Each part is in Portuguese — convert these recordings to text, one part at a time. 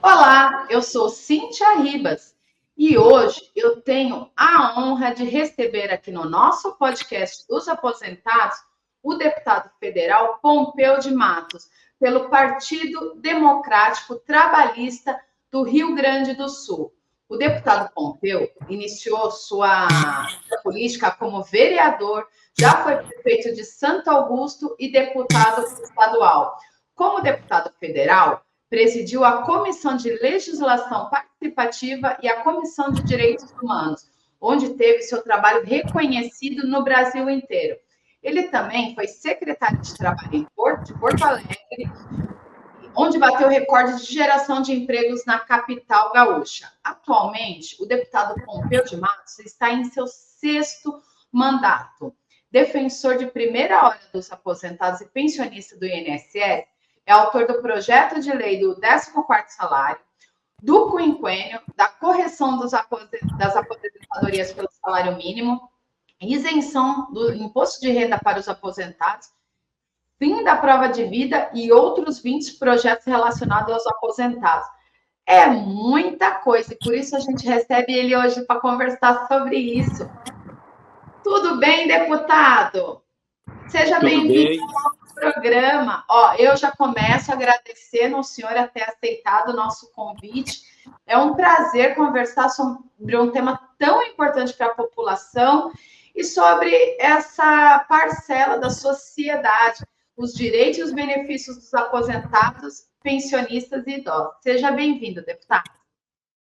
Olá, eu sou Cíntia Ribas e hoje eu tenho a honra de receber aqui no nosso podcast dos aposentados o deputado federal Pompeu de Matos, pelo Partido Democrático Trabalhista do Rio Grande do Sul. O deputado Pompeu iniciou sua política como vereador, já foi prefeito de Santo Augusto e deputado estadual. Como deputado federal, presidiu a Comissão de Legislação Participativa e a Comissão de Direitos Humanos, onde teve seu trabalho reconhecido no Brasil inteiro. Ele também foi secretário de Trabalho de Porto Alegre, onde bateu recorde de geração de empregos na capital gaúcha. Atualmente, o deputado Pompeu de Matos está em seu sexto mandato. Defensor de primeira hora dos aposentados e pensionistas do INSS, é autor do projeto de lei do 14º salário, do quinquênio, da correção das aposentadorias pelo salário mínimo, isenção do imposto de renda para os aposentados, fim da prova de vida e outros 20 projetos relacionados aos aposentados. É muita coisa, e por isso a gente recebe ele hoje para conversar sobre isso. Tudo bem, deputado? Seja bem-vindo ao nosso programa. Eu já começo agradecendo ao senhor ter aceitado o nosso convite. É um prazer conversar sobre um tema tão importante para a população e sobre essa parcela da sociedade, os direitos e os benefícios dos aposentados, pensionistas e idosos. Seja bem-vindo, deputado.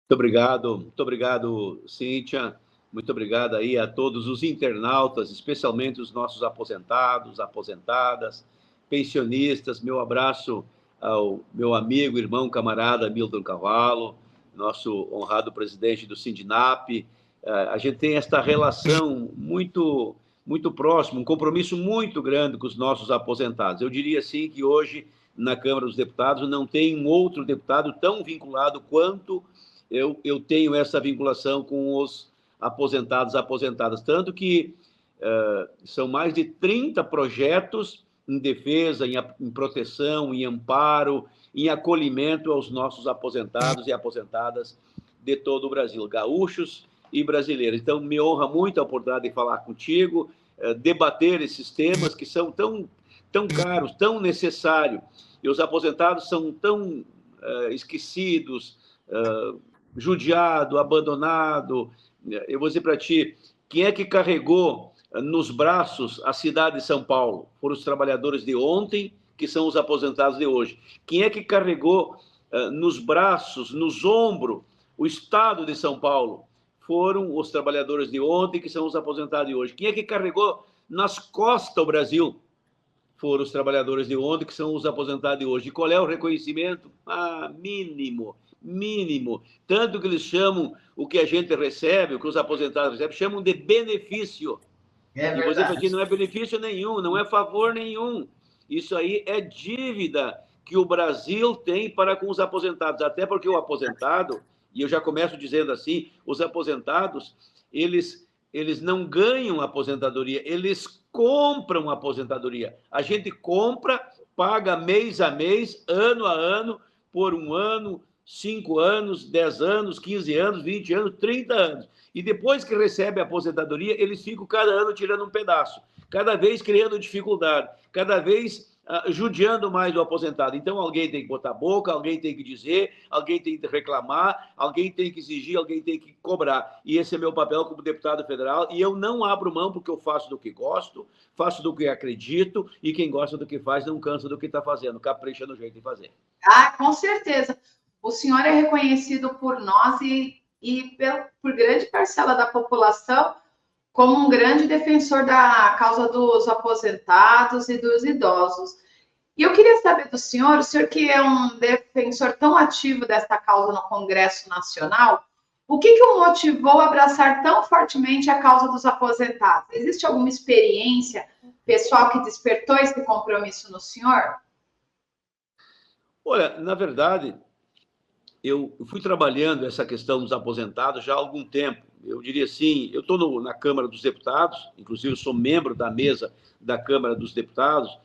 Muito obrigado, Cíntia. Muito obrigado aí a todos os internautas, especialmente os nossos aposentados, aposentadas, pensionistas. Meu abraço ao meu amigo, irmão, camarada Milton Carvalho, nosso honrado presidente do Sindinap. A gente tem esta relação muito próxima, um compromisso muito grande com os nossos aposentados. Eu diria assim que hoje, na Câmara dos Deputados, não tem um outro deputado tão vinculado quanto eu tenho essa vinculação com os aposentados, aposentadas. Tanto que são mais de 30 projetos em defesa, em proteção, em amparo, em acolhimento aos nossos aposentados e aposentadas de todo o Brasil, gaúchos e brasileiros. Então, me honra muito a oportunidade de falar contigo, debater esses temas que são tão caros, tão necessários. E os aposentados são tão esquecidos, judiado, abandonado. Eu vou dizer para ti, quem é que carregou nos braços a cidade de São Paulo? Foram os trabalhadores de ontem, que são os aposentados de hoje. Quem é que carregou nos braços, nos ombros, o estado de São Paulo? Foram os trabalhadores de ontem, que são os aposentados de hoje. Quem é que carregou nas costas o Brasil? Foram os trabalhadores de ontem, que são os aposentados de hoje. E qual é o reconhecimento? Mínimo. Tanto que eles chamam o que a gente recebe, o que os aposentados recebem, chamam de benefício. E você fala que não é benefício nenhum, não é favor nenhum. Isso aí é dívida que o Brasil tem para com os aposentados. Até porque o aposentado, e eu já começo dizendo assim, os aposentados, eles não ganham aposentadoria, eles compram aposentadoria. A gente compra, paga mês a mês, ano a ano, por um ano, 5 anos, 10 anos, 15 anos, 20 anos, 30 anos. E depois que recebe a aposentadoria, eles ficam cada ano tirando um pedaço, cada vez criando dificuldade, cada vez judiando mais o aposentado. Então, alguém tem que botar a boca, alguém tem que dizer, alguém tem que reclamar, alguém tem que exigir, alguém tem que cobrar. E esse é meu papel como deputado federal. E eu não abro mão porque eu faço do que gosto, faço do que acredito, e quem gosta do que faz não cansa do que está fazendo, capricha no jeito de fazer. Com certeza. O senhor é reconhecido por nós e por grande parcela da população como um grande defensor da causa dos aposentados e dos idosos. E eu queria saber do senhor, o senhor que é um defensor tão ativo dessa causa no Congresso Nacional, o que o motivou a abraçar tão fortemente a causa dos aposentados? Existe alguma experiência pessoal que despertou esse compromisso no senhor? Olha, na verdade, eu fui trabalhando essa questão dos aposentados já há algum tempo. Eu diria assim, eu estou na Câmara dos Deputados, inclusive eu sou membro da mesa da Câmara dos Deputados,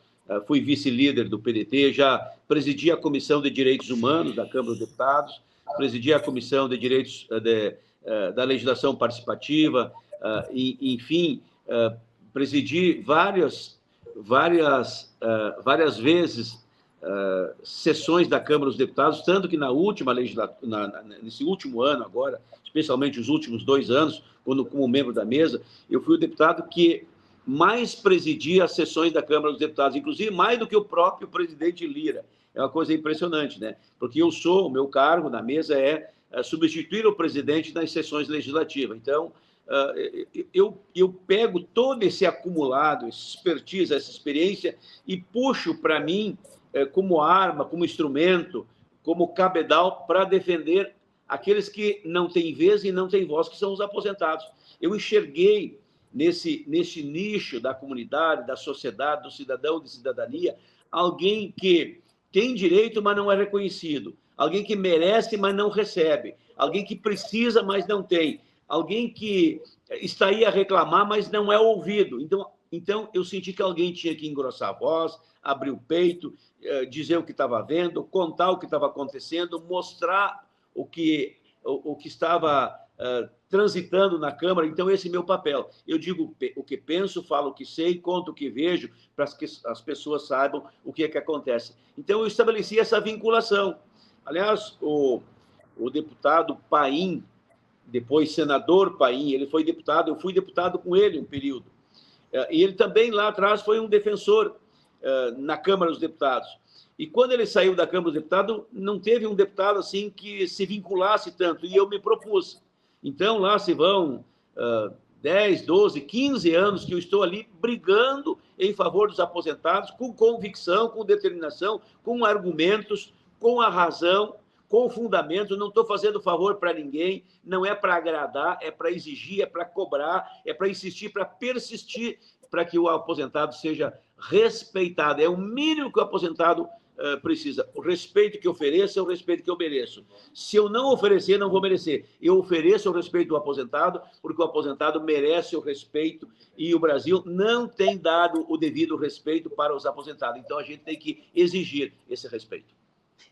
fui vice-líder do PDT, já presidi a Comissão de Direitos Humanos da Câmara dos Deputados, presidi a Comissão de Direitos da Legislação Participativa, enfim, presidi várias vezes sessões da Câmara dos Deputados, tanto que na última legislatura, nesse último ano agora, especialmente os últimos 2 anos, quando como membro da mesa, eu fui o deputado que mais presidia as sessões da Câmara dos Deputados, inclusive mais do que o próprio presidente Lira. É uma coisa impressionante, né? Porque o meu cargo na mesa é substituir o presidente nas sessões legislativas. Então, eu pego todo esse acumulado, essa expertise, essa experiência e puxo para mim como arma, como instrumento, como cabedal para defender aqueles que não têm vez e não têm voz, que são os aposentados. Eu enxerguei nesse nicho da comunidade, da sociedade, do cidadão, de cidadania, alguém que tem direito, mas não é reconhecido, alguém que merece, mas não recebe, alguém que precisa, mas não tem, alguém que está aí a reclamar, mas não é ouvido. Então eu senti que alguém tinha que engrossar a voz, abrir o peito, dizer o que estava vendo, contar o que estava acontecendo, mostrar o que estava transitando na Câmara. Então, esse é meu papel. Eu digo o que penso, falo o que sei, conto o que vejo, para que as pessoas saibam o que é que acontece. Então, eu estabeleci essa vinculação. Aliás, o deputado Paim, depois senador Paim, ele foi deputado, eu fui deputado com ele um período. E ele também, lá atrás, foi um defensor na Câmara dos Deputados. E quando ele saiu da Câmara dos Deputados, não teve um deputado assim que se vinculasse tanto, e eu me propus. Então, lá se vão 10, 12, 15 anos que eu estou ali brigando em favor dos aposentados, com convicção, com determinação, com argumentos, com a razão, com fundamento. Não estou fazendo favor para ninguém, não é para agradar, é para exigir, é para cobrar, é para insistir, para persistir, para que o aposentado seja respeitado. É o mínimo que o aposentado precisa. O respeito que ofereça é o respeito que eu mereço. Se eu não oferecer, não vou merecer. Eu ofereço o respeito do aposentado, porque o aposentado merece o respeito e o Brasil não tem dado o devido respeito para os aposentados. Então, a gente tem que exigir esse respeito.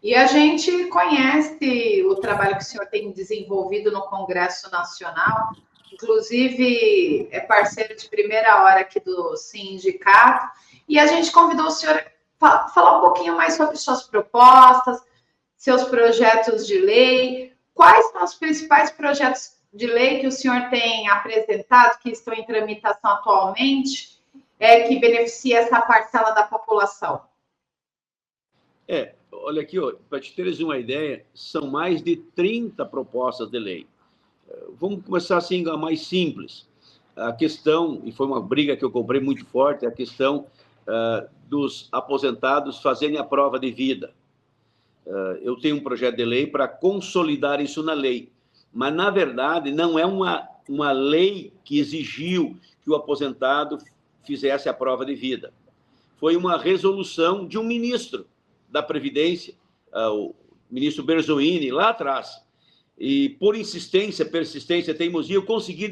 E a gente conhece o trabalho que o senhor tem desenvolvido no Congresso Nacional, inclusive é parceiro de primeira hora aqui do sindicato, e a gente convidou o senhor a falar um pouquinho mais sobre suas propostas, seus projetos de lei. Quais são os principais projetos de lei que o senhor tem apresentado, que estão em tramitação atualmente, que beneficia essa parcela da população? Olha aqui, para te teres uma ideia, são mais de 30 propostas de lei. Vamos começar assim, a mais simples. A questão, e foi uma briga que eu comprei muito forte, é a questão dos aposentados fazerem a prova de vida. Eu tenho um projeto de lei para consolidar isso na lei, mas, na verdade, não é uma lei que exigiu que o aposentado fizesse a prova de vida. Foi uma resolução de um ministro da Previdência, o ministro Berzoini, lá atrás. E, por insistência, persistência, teimosia, eu consegui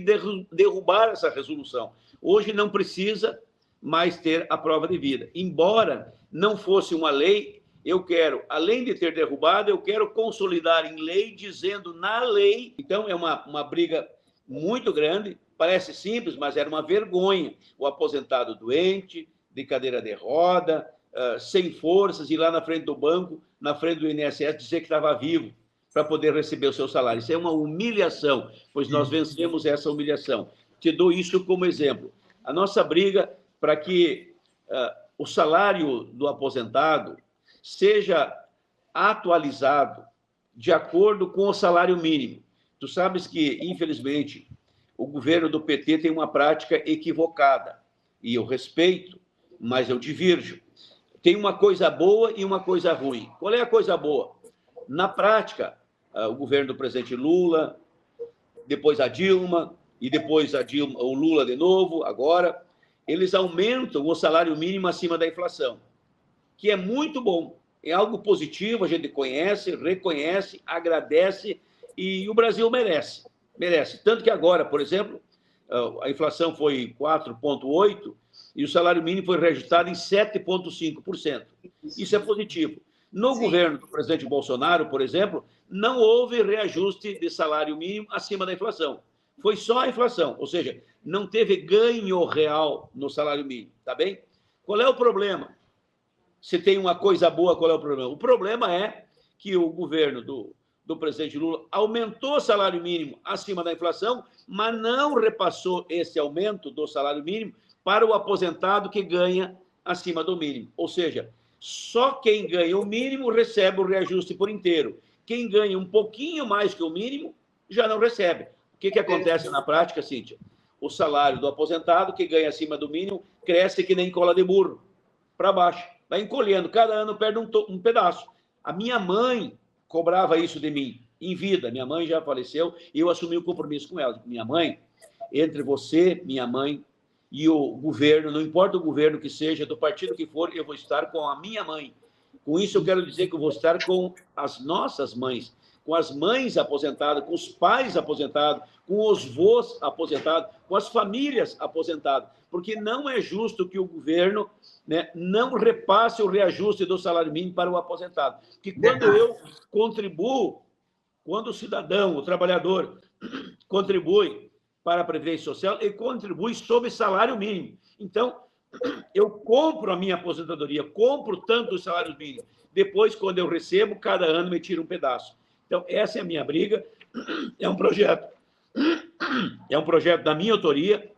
derrubar essa resolução. Hoje não precisa mais ter a prova de vida. Embora não fosse uma lei, eu quero, além de ter derrubado, eu quero consolidar em lei, dizendo na lei. Então, é uma briga muito grande, parece simples, mas era uma vergonha. O aposentado doente, de cadeira de roda, sem forças, ir lá na frente do banco, na frente do INSS, dizer que estava vivo para poder receber o seu salário. Isso é uma humilhação, pois nós vencemos essa humilhação. Te dou isso como exemplo. A nossa briga para que o salário do aposentado seja atualizado de acordo com o salário mínimo. Tu sabes que, infelizmente, o governo do PT tem uma prática equivocada, e eu respeito, mas eu divirjo. Tem uma coisa boa e uma coisa ruim. Qual é a coisa boa? Na prática, o governo do presidente Lula, depois a Dilma, e depois o Lula de novo, agora, eles aumentam o salário mínimo acima da inflação, que é muito bom, é algo positivo, a gente conhece, reconhece, agradece, e o Brasil merece. Tanto que agora, por exemplo, a inflação foi 4,8%, e o salário mínimo foi reajustado em 7,5%. Isso é positivo. No governo do presidente Bolsonaro, por exemplo, não houve reajuste de salário mínimo acima da inflação. Foi só a inflação, ou seja, não teve ganho real no salário mínimo, tá bem? Qual é o problema? Se tem uma coisa boa, qual é o problema? O problema é que o governo do presidente Lula aumentou o salário mínimo acima da inflação, mas não repassou esse aumento do salário mínimo para o aposentado que ganha acima do mínimo. Ou seja, só quem ganha o mínimo recebe o reajuste por inteiro. Quem ganha um pouquinho mais que o mínimo já não recebe. O que acontece na prática, Cíntia? O salário do aposentado que ganha acima do mínimo cresce que nem cola de burro, para baixo. Vai encolhendo, cada ano perde um pedaço. A minha mãe cobrava isso de mim em vida. Minha mãe já faleceu e eu assumi o compromisso com ela. Minha mãe, entre você, minha mãe e o governo, não importa o governo que seja, do partido que for, eu vou estar com a minha mãe. Com isso, eu quero dizer que eu vou estar com as nossas mães, com as mães aposentadas, com os pais aposentados, com os vô aposentados, com as famílias aposentadas, porque não é justo que o governo, né, não repasse o reajuste do salário mínimo para o aposentado. Porque quando eu contribuo, quando o cidadão, o trabalhador, contribui para a Previdência Social, ele contribui sob salário mínimo. Então, eu compro a minha aposentadoria, compro tanto o salário mínimo. Depois, quando eu recebo, cada ano me tira um pedaço. Então, essa é a minha briga. É um projeto da minha autoria,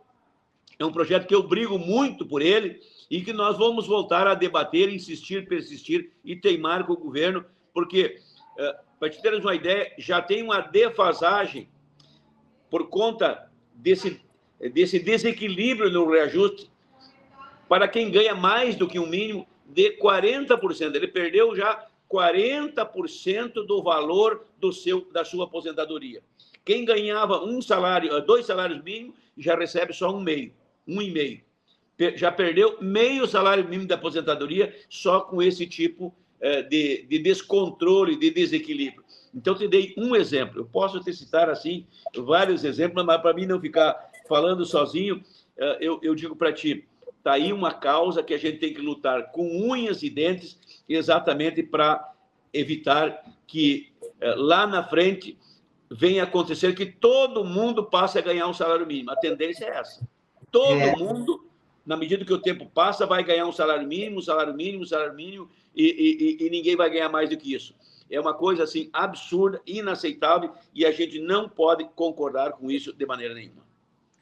é um projeto que eu brigo muito por ele e que nós vamos voltar a debater, insistir, persistir e teimar com o governo, porque, para te teres uma ideia, já tem uma defasagem por conta desse desequilíbrio no reajuste para quem ganha mais do que um mínimo de 40%. Ele perdeu já 40% do valor da sua aposentadoria. Quem ganhava dois salários mínimos já recebe só um e meio. Já perdeu meio salário mínimo da aposentadoria só com esse tipo de descontrole, de desequilíbrio. Então, te dei um exemplo. Eu posso te citar, assim, vários exemplos, mas para mim não ficar falando sozinho, eu digo para ti, está aí uma causa que a gente tem que lutar com unhas e dentes, exatamente para evitar que lá na frente venha acontecer que todo mundo passe a ganhar um salário mínimo. A tendência é essa. Todo mundo, na medida que o tempo passa, vai ganhar um salário mínimo, e ninguém vai ganhar mais do que isso. É uma coisa assim absurda, inaceitável, e a gente não pode concordar com isso de maneira nenhuma.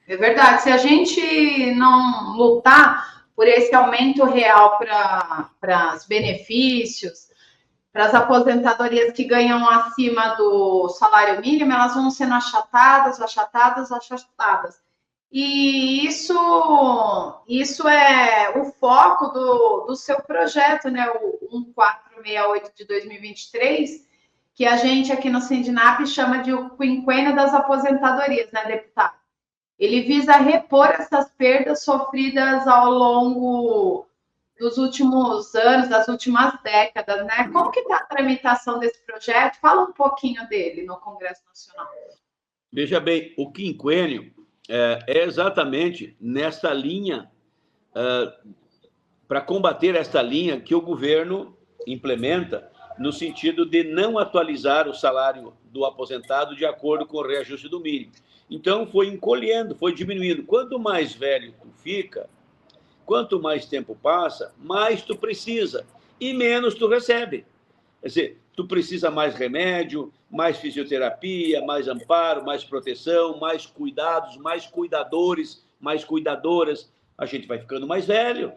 É verdade. Se a gente não lutar por esse aumento real para os benefícios, para as aposentadorias que ganham acima do salário mínimo, elas vão sendo achatadas. E isso é o foco do seu projeto, né? O 1468 de 2023, que a gente aqui no Sindinap chama de o quinquênio das aposentadorias, né, deputado? Ele visa repor essas perdas sofridas ao longo dos últimos anos, das últimas décadas, né? Como que está a tramitação desse projeto? Fala um pouquinho dele no Congresso Nacional. Veja bem, o quinquênio é exatamente nesta linha, para combater esta linha que o governo implementa no sentido de não atualizar o salário do aposentado de acordo com o reajuste do mínimo. Então, foi encolhendo, foi diminuindo. Quanto mais velho tu fica, quanto mais tempo passa, mais tu precisa e menos tu recebe. Quer dizer, tu precisa mais remédio, mais fisioterapia, mais amparo, mais proteção, mais cuidados, mais cuidadores, mais cuidadoras. A gente vai ficando mais velho.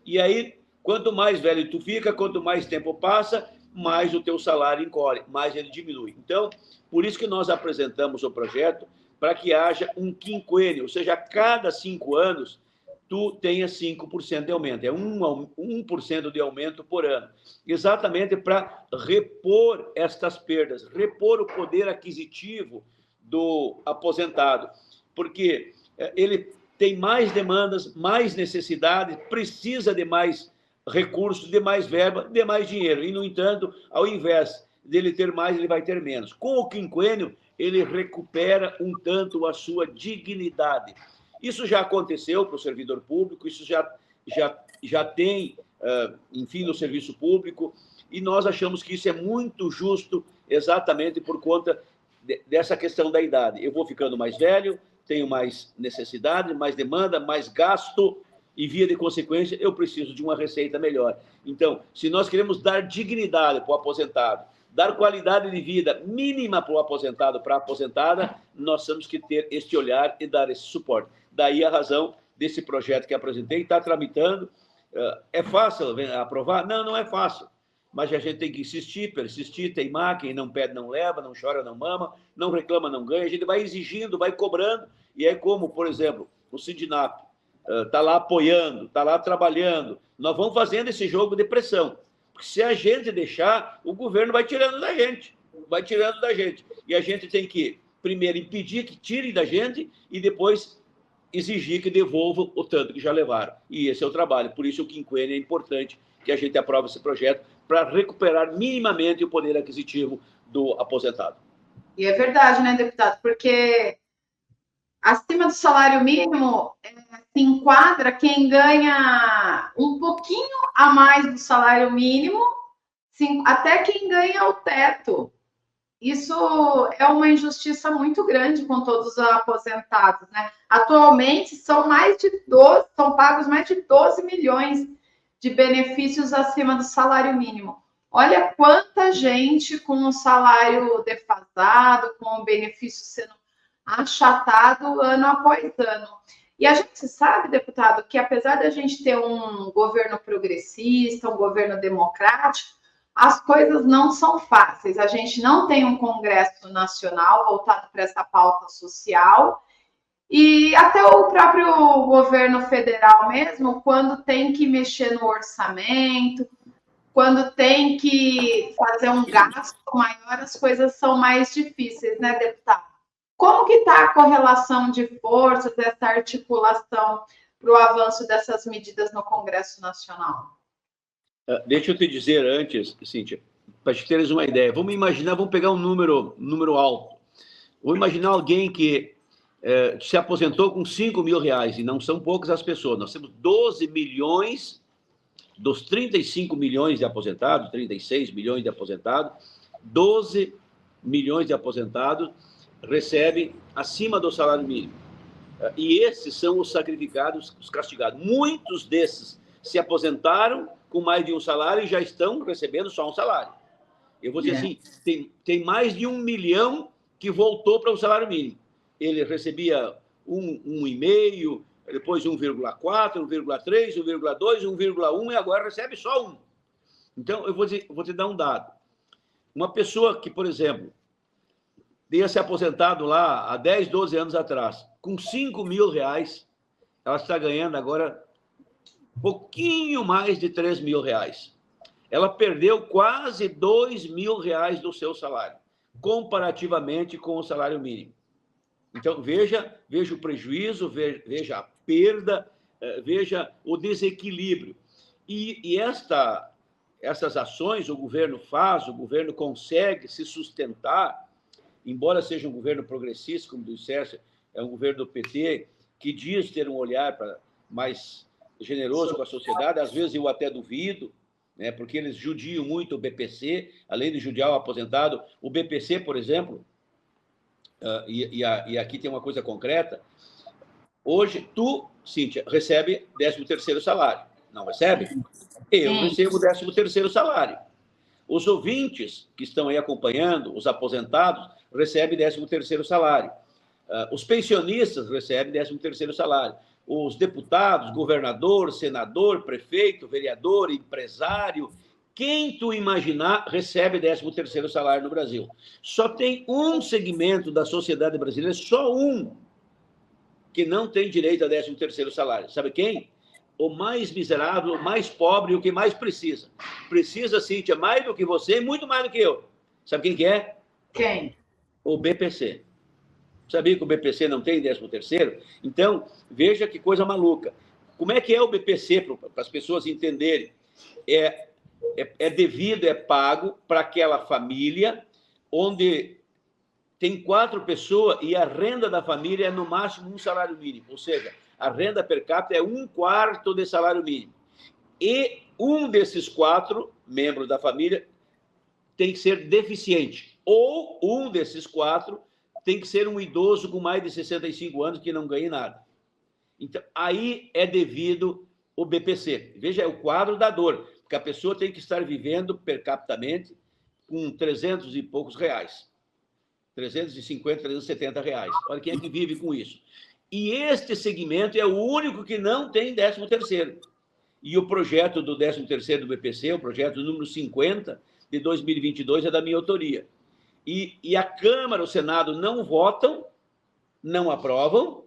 E aí, quanto mais velho tu fica, quanto mais tempo passa, mais o teu salário encolhe, mais ele diminui. Então, por isso que nós apresentamos o projeto para que haja um quinquênio, ou seja, a cada 5 anos, tu tenha 5% de aumento. É 1% de aumento por ano. Exatamente para repor estas perdas, repor o poder aquisitivo do aposentado. Porque ele tem mais demandas, mais necessidades, precisa de mais recursos, de mais verba, de mais dinheiro. E, no entanto, ao invés dele ter mais, ele vai ter menos. Com o quinquênio, ele recupera um tanto a sua dignidade. Isso já aconteceu para o servidor público, isso já tem, enfim, no serviço público, e nós achamos que isso é muito justo exatamente por conta dessa questão da idade. Eu vou ficando mais velho, tenho mais necessidade, mais demanda, mais gasto, e, via de consequência, eu preciso de uma receita melhor. Então, se nós queremos dar dignidade para o aposentado, dar qualidade de vida mínima para o aposentado, para a aposentada, nós temos que ter este olhar e dar esse suporte. Daí a razão desse projeto que apresentei, está tramitando. É fácil aprovar? Não, não é fácil. Mas a gente tem que insistir, persistir, teimar, quem não pede não leva, não chora não mama, não reclama não ganha, a gente vai exigindo, vai cobrando, e é como, por exemplo, o Sindinap está lá apoiando, está lá trabalhando, nós vamos fazendo esse jogo de pressão, porque se a gente deixar, o governo vai tirando da gente, e a gente tem que, primeiro, impedir que tirem da gente, e depois exigir que devolvam o tanto que já levaram, e esse é o trabalho, por isso o quinquênio é importante que a gente aprove esse projeto, para recuperar minimamente o poder aquisitivo do aposentado. E é verdade, né, deputado? Porque acima do salário mínimo se enquadra quem ganha um pouquinho a mais do salário mínimo, até quem ganha o teto. Isso é uma injustiça muito grande com todos os aposentados, né? Atualmente são pagos mais de 12 milhões de benefícios acima do salário mínimo. Olha quanta gente com o salário defasado, com o benefício sendo achatado ano após ano. E a gente sabe, deputado, que apesar de a gente ter um governo progressista, um governo democrático, as coisas não são fáceis. A gente não tem um Congresso Nacional voltado para essa pauta social. E até o próprio governo federal mesmo, quando tem que mexer no orçamento, quando tem que fazer um gasto maior, as coisas são mais difíceis, né, deputado? Como que está a correlação de forças, essa articulação para o avanço dessas medidas no Congresso Nacional? Deixa eu te dizer antes, Cíntia, para te teres uma ideia. Vamos pegar um número alto. Vamos imaginar alguém que se aposentou com 5 mil reais, e não são poucas as pessoas. Nós temos 12 milhões dos 35 milhões de aposentados, 36 milhões de aposentados, 12 milhões de aposentados recebem acima do salário mínimo. E esses são os sacrificados, os castigados. Muitos desses se aposentaram com mais de um salário e já estão recebendo só um salário. Eu vou dizer assim, tem mais de 1 milhão que voltou para o salário mínimo. Ele recebia 1,5, depois 1,4, 1,3, 1,2, 1,1 e agora recebe só 1. Então, eu vou te dar um dado. Uma pessoa que, por exemplo, tenha se aposentado lá há 10, 12 anos atrás, com 5 mil reais, ela está ganhando agora pouquinho mais de 3 mil reais. Ela perdeu quase 2 mil reais do seu salário, comparativamente com o salário mínimo. Então, veja o prejuízo, veja a perda, veja o desequilíbrio. E essas ações o governo faz, o governo consegue se sustentar, embora seja um governo progressista, como disseste, é um governo do PT, que diz ter um olhar mais generoso com a sociedade, às vezes eu até duvido, né, porque eles judiam muito o BPC, além de judiar o aposentado. O BPC, por exemplo, e aqui tem uma coisa concreta, hoje tu, Cíntia, recebe 13º salário, não recebe? Eu recebo 13º salário. Os ouvintes que estão aí acompanhando, os aposentados, recebem 13º salário. Os pensionistas recebem 13º salário. Os deputados, governador, senador, prefeito, vereador, empresário, quem tu imaginar recebe 13º salário no Brasil. Só tem um segmento da sociedade brasileira, só um, que não tem direito a 13º salário. Sabe quem? O mais miserável, o mais pobre, o que mais precisa. Precisa, Cíntia, mais do que você e muito mais do que eu. Sabe quem que é? Quem? O BPC. Sabia que o BPC não tem 13º? Então, veja que coisa maluca. Como é que é o BPC, para as pessoas entenderem? É devido, é pago para aquela família onde tem 4 pessoas e a renda da família é no máximo 1 salário mínimo, ou seja, a renda per capita é 1/4 de salário mínimo. E um desses 4 membros da família tem que ser deficiente, ou um desses 4 tem que ser um idoso com mais de 65 anos que não ganhe nada. Então, aí é devido o BPC. Veja, é o quadro da dor, porque a pessoa tem que estar vivendo per capitamente com 300 e poucos reais. 350, 370 reais. Olha quem é que vive com isso. E este segmento é o único que não tem 13º. E o projeto do 13º do BPC, o projeto número 50 de 2022, é da minha autoria. E a Câmara, o Senado não votam, não aprovam,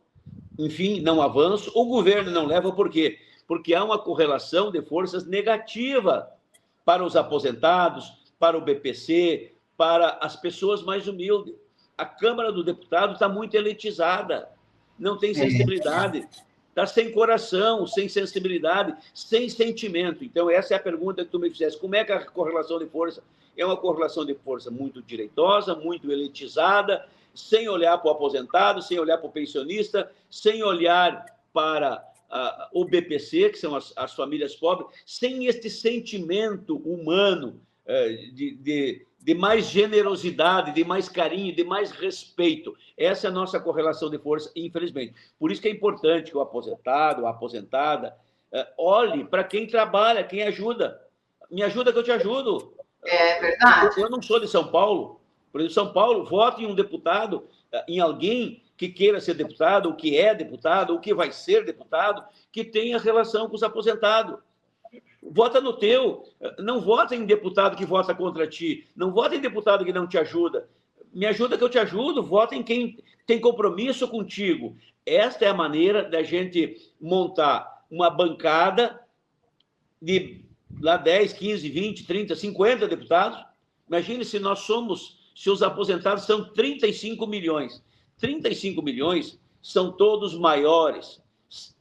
enfim, não avançam. O governo não leva, por quê? Porque há uma correlação de forças negativa para os aposentados, para o BPC, para as pessoas mais humildes. A Câmara do Deputado está muito elitizada, não tem sensibilidade, está sem coração, sem sensibilidade, sem sentimento. Então, essa é a pergunta que tu me fizeste. Como é que a correlação de força é uma correlação de força muito direitosa, muito elitizada, sem olhar para o aposentado, sem olhar para o pensionista, sem olhar para o BPC, que são as famílias pobres, sem este sentimento humano de mais generosidade, de mais carinho, de mais respeito. Essa é a nossa correlação de força, infelizmente. Por isso que é importante que o aposentado, a aposentada, olhe para quem trabalha, quem ajuda. Me ajuda que eu te ajudo. É verdade. Eu não sou de São Paulo. Por exemplo, São Paulo, vote em um deputado, em alguém que queira ser deputado, ou que é deputado, ou que vai ser deputado, que tenha relação com os aposentados. Vota no teu. Não vota em deputado que vota contra ti. Não vota em deputado que não te ajuda. Me ajuda que eu te ajudo. Vota em quem tem compromisso contigo. Esta é a maneira da gente montar uma bancada de lá 10, 15, 20, 30, 50 deputados. Imagine se os aposentados são 35 milhões. 35 milhões são todos maiores.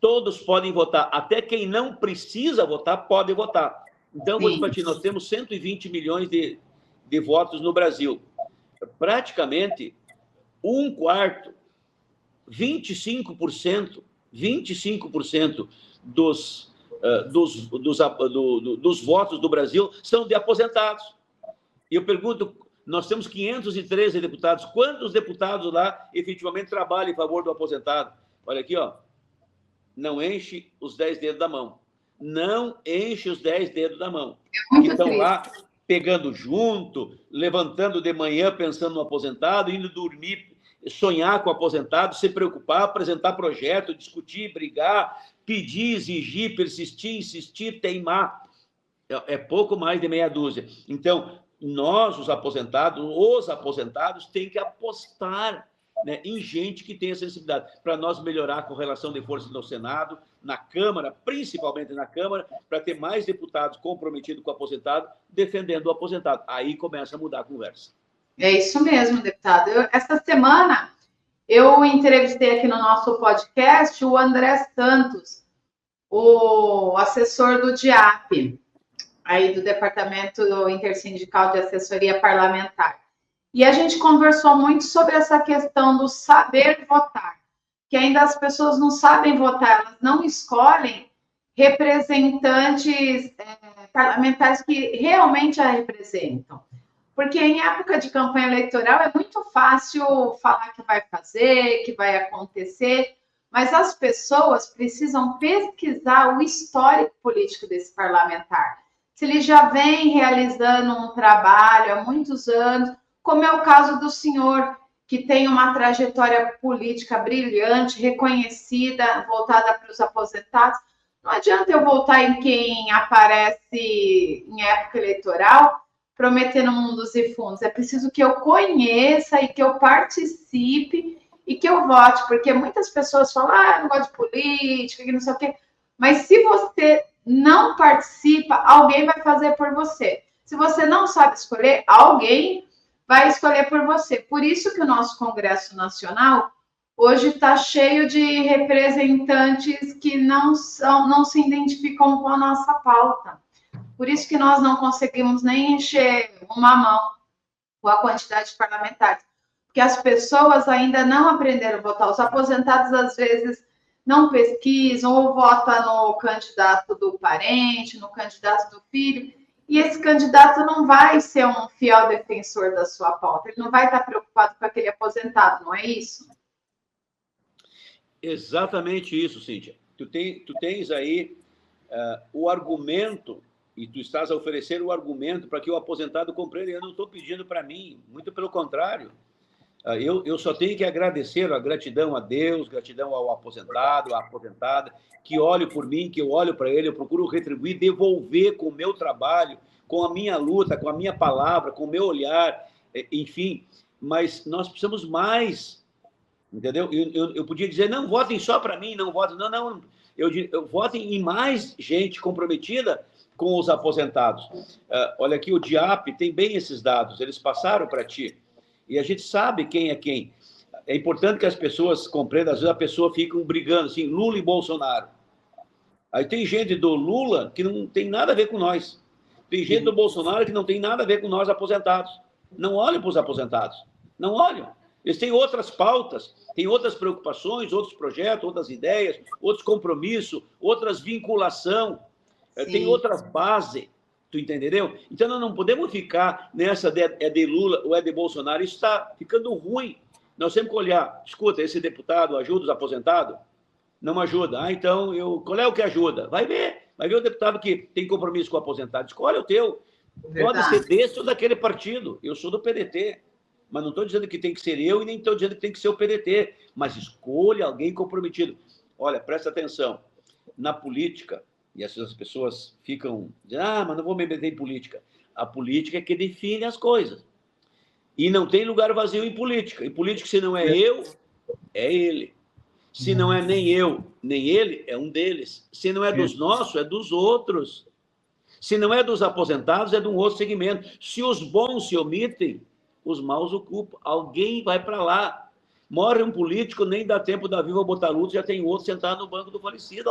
Todos podem votar. Até quem não precisa votar pode votar. Então, vou dizer para ti, nós temos 120 milhões de votos no Brasil. Praticamente, 1/4, 25% dos votos do Brasil são de aposentados. E eu pergunto, nós temos 513 deputados. Quantos deputados lá efetivamente trabalham em favor do aposentado? Olha aqui, ó. Não enche os 10 dedos da mão. Não enche os 10 dedos da mão. Que estão lá pegando junto, levantando de manhã pensando no aposentado, indo dormir, sonhar com o aposentado, se preocupar, apresentar projeto, discutir, brigar, pedir, exigir, persistir, insistir, teimar. É pouco mais de meia dúzia. Então, nós, os aposentados têm que apostar, né, em gente que tenha sensibilidade, para nós melhorar a correlação de forças no Senado, na Câmara, principalmente na Câmara, para ter mais deputados comprometidos com o aposentado, defendendo o aposentado. Aí começa a mudar a conversa. É isso mesmo, deputado. Essa semana, eu entrevistei aqui no nosso podcast o André Santos, o assessor do DIAP, aí do Departamento Intersindical de Assessoria Parlamentar. E a gente conversou muito sobre essa questão do saber votar, que ainda as pessoas não sabem votar, elas não escolhem representantes parlamentares que realmente a representam. Porque em época de campanha eleitoral é muito fácil falar que vai fazer, que vai acontecer, mas as pessoas precisam pesquisar o histórico político desse parlamentar. Se ele já vem realizando um trabalho há muitos anos, como é o caso do senhor, que tem uma trajetória política brilhante, reconhecida, voltada para os aposentados. Não adianta eu votar em quem aparece em época eleitoral, prometendo mundos e fundos. É preciso que eu conheça e que eu participe e que eu vote, porque muitas pessoas falam, eu não gosto de política, que não sei o quê. Mas se você não participa, alguém vai fazer por você. Se você não sabe escolher, alguém vai escolher por você. Por isso que o nosso Congresso Nacional hoje está cheio de representantes que não se identificam com a nossa pauta. Por isso que nós não conseguimos nem encher uma mão com a quantidade de parlamentares. Porque as pessoas ainda não aprenderam a votar. Os aposentados, às vezes, não pesquisam ou votam no candidato do parente, no candidato do filho, e esse candidato não vai ser um fiel defensor da sua pauta, ele não vai estar preocupado com aquele aposentado, não é isso? Exatamente isso, Cíntia. Tu tens aí o argumento, e tu estás a oferecer o argumento para que o aposentado compreenda. Eu não estou pedindo para mim, muito pelo contrário. Eu só tenho que agradecer a gratidão a Deus, gratidão ao aposentado, à aposentada, que olhe por mim, que eu olho para ele, eu procuro retribuir, devolver com o meu trabalho, com a minha luta, com a minha palavra, com o meu olhar, enfim. Mas nós precisamos mais, entendeu? Eu podia dizer, não, votem só para mim, não votem. Não, eu votem em mais gente comprometida com os aposentados. Olha aqui, o DIAP tem bem esses dados, eles passaram para ti. E a gente sabe quem é quem. É importante que as pessoas compreendam, às vezes a pessoa fica brigando, assim, Lula e Bolsonaro. Aí tem gente do Lula que não tem nada a ver com nós. Tem gente do Bolsonaro que não tem nada a ver com nós aposentados. Não olham para os aposentados. Não olham. Eles têm outras pautas, têm outras preocupações, outros projetos, outras ideias, outros compromissos, outras vinculação, tem outras bases. Tu entendeu? Então, nós não podemos ficar nessa de Lula ou de Bolsonaro. Isso está ficando ruim. Nós temos que olhar. Escuta, esse deputado ajuda os aposentados? Não ajuda. Então, qual é o que ajuda? Vai ver o deputado que tem compromisso com o aposentado. Escolhe o teu. Verdade. Pode ser desse ou daquele partido. Eu sou do PDT. Mas não estou dizendo que tem que ser eu e nem estou dizendo que tem que ser o PDT. Mas escolha alguém comprometido. Olha, presta atenção. Na política... E essas pessoas ficam dizendo, mas não vou me meter em política. A política é que define as coisas. E não tem lugar vazio em política. Em política, se não é eu, é ele. Se não é nem eu, nem ele, é um deles. Se não é dos nossos, é dos outros. Se não é dos aposentados, é de um outro segmento. Se os bons se omitem, os maus ocupam. Alguém vai para lá. Morre um político, nem dá tempo da viva botar luto, já tem outro sentado no banco do falecido.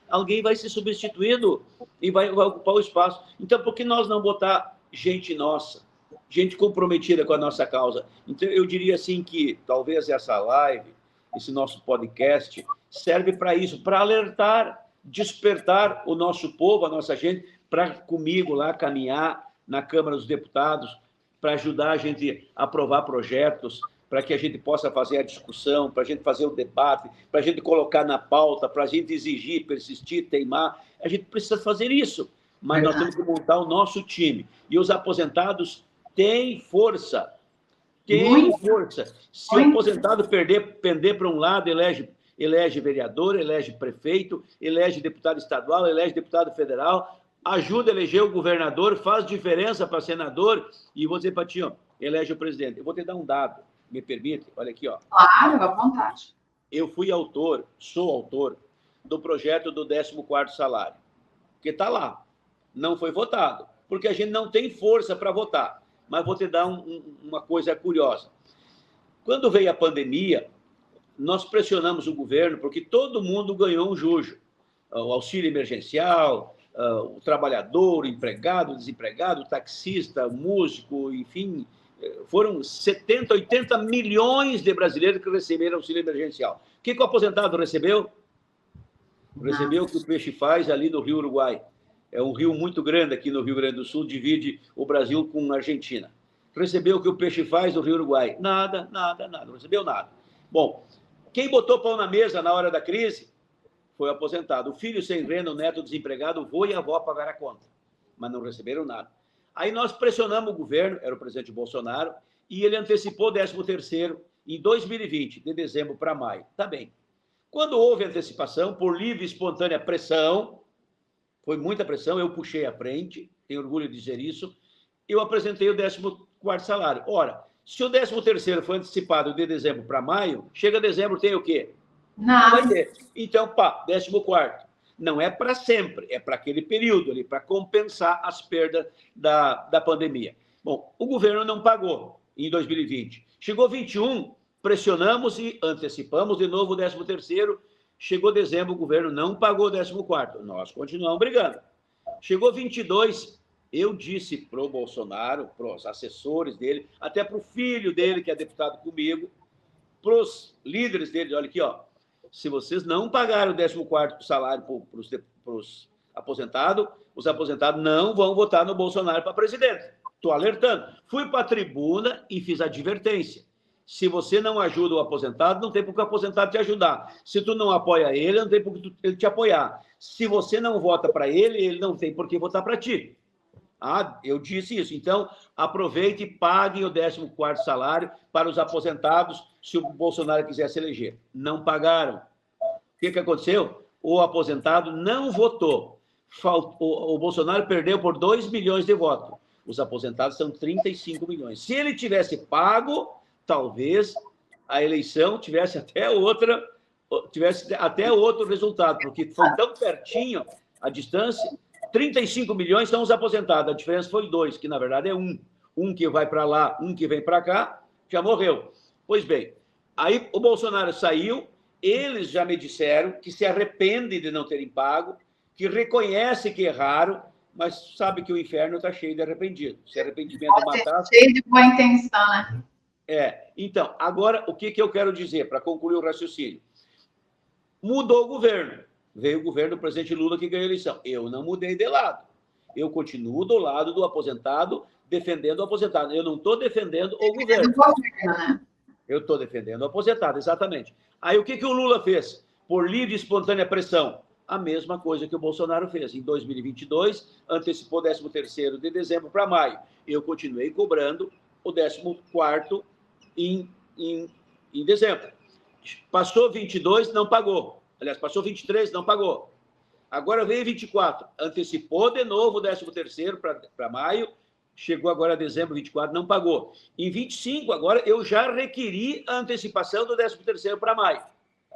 Alguém vai ser substituído e vai ocupar o espaço. Então, por que nós não botar gente nossa, gente comprometida com a nossa causa? Então, eu diria assim que talvez essa live, esse nosso podcast, serve para isso, para alertar, despertar o nosso povo, a nossa gente, para comigo lá caminhar na Câmara dos Deputados, para ajudar a gente a aprovar projetos, para que a gente possa fazer a discussão, para a gente fazer o debate, para a gente colocar na pauta, para a gente exigir, persistir, teimar. A gente precisa fazer isso, mas nós temos que montar o nosso time. E os aposentados têm força. Têm força. Se o aposentado pender para um lado, elege vereador, elege prefeito, elege deputado estadual, elege deputado federal, ajuda a eleger o governador, faz diferença para senador, e vou dizer para ti, elege o presidente. Eu vou te dar um dado. Me permite? Olha aqui, ó. Claro, à vontade. Eu sou autor do projeto do 14º salário, que está lá. Não foi votado, porque a gente não tem força para votar. Mas vou te dar uma coisa curiosa. Quando veio a pandemia, nós pressionamos o governo, porque todo mundo ganhou um jujo. O auxílio emergencial, o trabalhador, o empregado, o desempregado, o taxista, o músico, enfim... Foram 70, 80 milhões de brasileiros que receberam auxílio emergencial. O que o aposentado recebeu? Recebeu o que o peixe faz ali no Rio Uruguai. É um rio muito grande aqui no Rio Grande do Sul, divide o Brasil com a Argentina. Recebeu o que o peixe faz no Rio Uruguai? Nada, não recebeu nada. Bom, quem botou pão na mesa na hora da crise foi o aposentado. O filho sem renda, o neto desempregado, o vô e a avó pagaram a conta, mas não receberam nada. Aí nós pressionamos o governo, era o presidente Bolsonaro, e ele antecipou o 13º em 2020, de dezembro para maio. Tá bem. Quando houve antecipação, por livre e espontânea pressão, foi muita pressão, eu puxei à frente, tenho orgulho de dizer isso, eu apresentei o 14º salário. Ora, se o 13º foi antecipado de dezembro para maio, chega dezembro, tem o quê? Não vai ter. Então, 14º. Não é para sempre, é para aquele período ali, para compensar as perdas da pandemia. Bom, o governo não pagou em 2020. Chegou 21, pressionamos e antecipamos de novo o 13º. Chegou dezembro, o governo não pagou o 14º. Nós continuamos brigando. Chegou 22, Eu disse para o Bolsonaro, para os assessores dele, até para o filho dele, que é deputado comigo, para os líderes dele, olha aqui, ó, se vocês não pagarem o 14º salário para os aposentados, os aposentados não vão votar no Bolsonaro para presidente. Estou alertando. Fui para a tribuna e fiz advertência. Se você não ajuda o aposentado, não tem por que o aposentado te ajudar. Se tu não apoia ele, não tem por que ele te apoiar. Se você não vota para ele, ele não tem por que votar para ti. Ah, eu disse isso. Então, aproveite e pague o 14º salário para os aposentados, se o Bolsonaro quiser se eleger. Não pagaram. O que aconteceu? O aposentado não votou. O Bolsonaro perdeu por 2 milhões de votos. Os aposentados são 35 milhões. Se ele tivesse pago, talvez a eleição tivesse até outro resultado, porque foi tão pertinho a distância. 35 milhões são os aposentados, a diferença foi 2, que na verdade é 1. Um que vai para lá, um que vem para cá, já morreu. Pois bem, aí o Bolsonaro saiu, eles já me disseram que se arrependem de não terem pago, que reconhece que erraram, mas sabe que o inferno está cheio de arrependido. Se arrependimento matar... Cheio de boa intenção, né? Então, agora, o que eu quero dizer, para concluir o raciocínio? Mudou o governo. Veio o governo do presidente Lula que ganhou a eleição. Eu não mudei de lado. Eu continuo do lado do aposentado, defendendo o aposentado. Eu não estou defendendo o governo. Eu estou defendendo o aposentado, exatamente. Aí, o que o Lula fez? Por livre e espontânea pressão. A mesma coisa que o Bolsonaro fez. Em 2022, antecipou 13º de dezembro para maio. Eu continuei cobrando o 14º em dezembro. Passou 22, não pagou. Aliás, passou 23, não pagou. Agora veio 24, antecipou de novo o 13º para maio, chegou agora a dezembro, 24, não pagou. Em 25, agora, eu já requeri a antecipação do 13º para maio.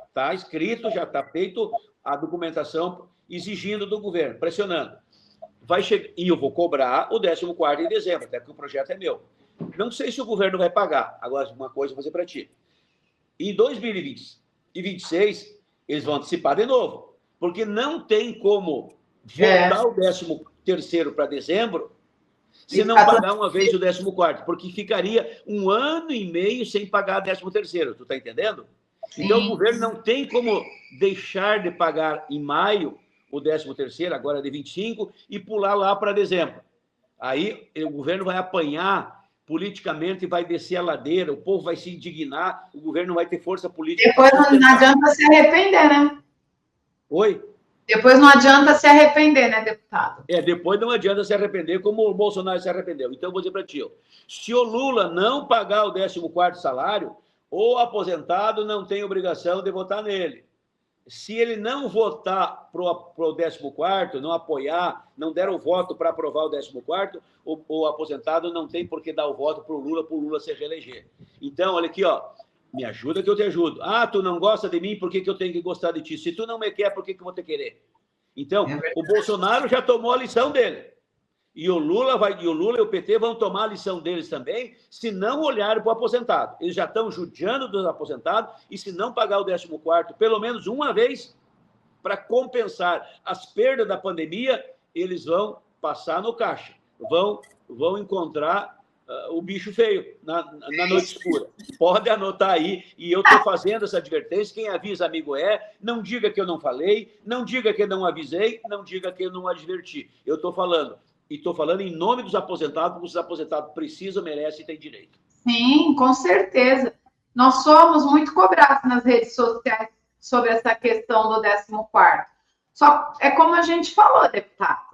Está escrito, já está feito a documentação exigindo do governo, pressionando. Vai chegar, e eu vou cobrar o 14º em dezembro, até porque o projeto é meu. Não sei se o governo vai pagar. Agora, uma coisa eu vou dizer para ti. Em 2026, eles vão antecipar de novo, porque não tem como voltar o 13º para dezembro se não pagar uma vez o 14º, porque ficaria 1 ano e meio sem pagar 13º. Tu está entendendo? Sim. Então, o governo não tem como deixar de pagar em maio o 13º, agora de 25, e pular lá para dezembro. Aí o governo vai apanhar politicamente e vai descer a ladeira, o povo vai se indignar, o governo não vai ter força política. Depois não adianta se arrepender, né? Oi? Depois não adianta se arrepender, né, deputado? Depois não adianta se arrepender como o Bolsonaro se arrependeu. Então, eu vou dizer para ti, se o Lula não pagar o 14º salário, o aposentado não tem obrigação de votar nele. Se ele não votar para o 14º, não apoiar, não der o voto para aprovar o 14º, o aposentado não tem por que dar o voto para o Lula se reeleger. Então, olha aqui, ó, me ajuda que eu te ajudo. Ah, tu não gosta de mim, por que eu tenho que gostar de ti? Se tu não me quer, por que eu vou te querer? Então, o Bolsonaro já tomou a lição dele. E o Lula e o PT vão tomar a lição deles também, se não olharem para o aposentado. Eles já estão judiando dos aposentados, e se não pagar o 14º, pelo menos uma vez, para compensar as perdas da pandemia, eles vão passar no caixa, vão encontrar o bicho feio na noite escura. Pode anotar aí, e eu estou fazendo essa advertência, quem avisa amigo não diga que eu não falei, não diga que eu não avisei, não diga que eu não adverti. Eu estou falando. E estou falando em nome dos aposentados, porque os aposentados precisam, merecem e têm direito. Sim, com certeza. Nós somos muito cobrados nas redes sociais sobre essa questão do 14º. Só é como a gente falou, deputado.